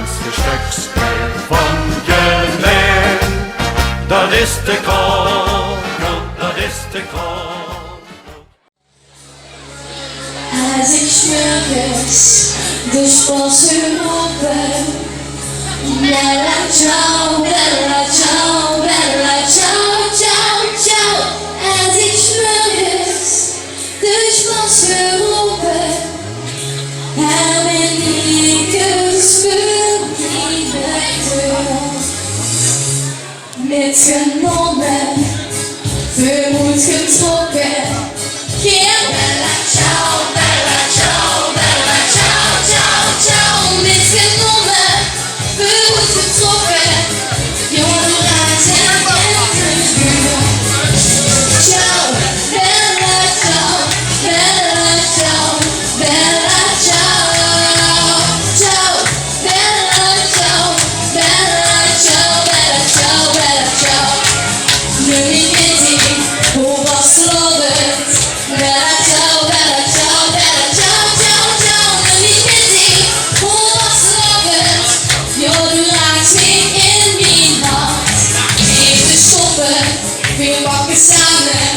Nederlandse stukspel van Gelaen. Dat is de Kongo, dat is de Kongo. Als ik 's morgens de spansdeur open, bella ciao, bella ciao, bella ciao, ciao, ciao. Als ik 's morgens de spansdeur open, dan ben ik gespeeld in de deur. Metgenomen, vermoed getrokken, geen bella ciao, bella ciao, bella ciao, ciao, ciao. Metgenomen, vermoed getrokken, jongen raakt en terugburen. Ciao, bella ciao, bella ciao, bella ciao. Ciao, bella ciao, bella ciao, bella ciao, bella ciao. Nu niet meer zien, hoe was lovend. Bella ciao, bella ciao, bella ciao, ciao, ciao. Nu niet meer zien, hoe was lovend. Joh, du raakt me in mijn hart. Niet te stoppen, we pakken samen.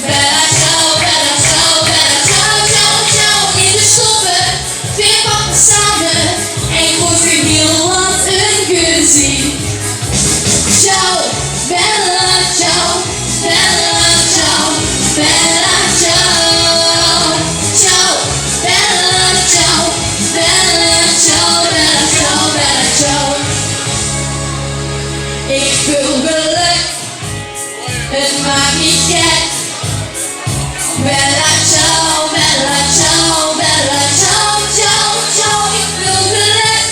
Bella ciao, bella ciao, bella ciao, ciao, ciao. Niet te stoppen, we pakken samen. En goed voor heel wat een gezicht. Ciao, bella ciao, bella ciao, bella ciao. Ciao, bella ciao, bella ciao, bella ciao, bella ciao. Ik voel geluk, het maakt niet gek. Bella ciao, bella ciao, bella ciao, ciao, ciao. Ik voel geluk,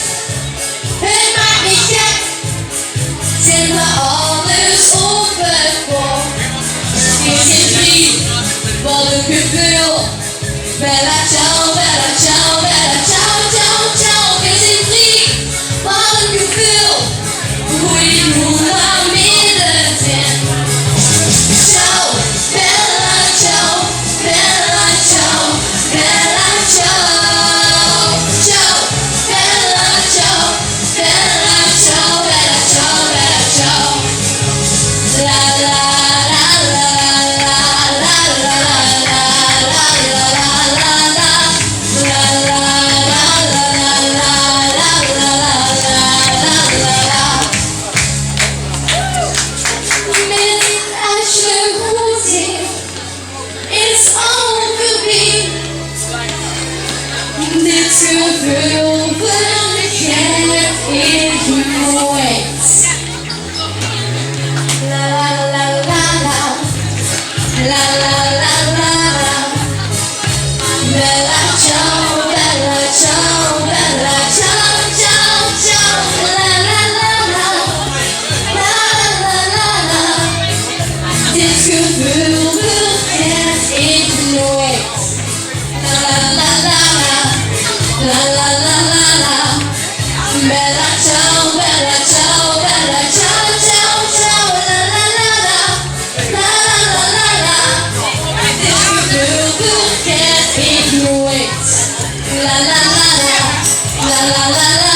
het maakt niet gek. Zet me alles op het bord. Is het lief, wat een gevoel. Bella ciao, bella ciao, bella ciao, ciao, ciao. Is het lief, wat een gevoel. Hoe je doet naar midden in. Ciao, bella ciao, bella ciao, bella ciao. Ciao, bella ciao, bella ciao, bella ciao, bella ciao. La la la la la la la la la la la la. La la la la la la la la la la. Met als je goed is overwien. Dit gevoel vergeet ik nooit. La la la la la, la la la la la. Bella ciao, bella ciao, bella ciao, ciao, ciao. La la la la, la la la la. Dit gevoel vergeet ik nooit. La la la la la, la la la la la. Bella ciao, bella ciao, bella ciao, ciao, ciao. La la la la, la la la la. Dit gevoel vergeet ik nooit. La la la la, la la la la.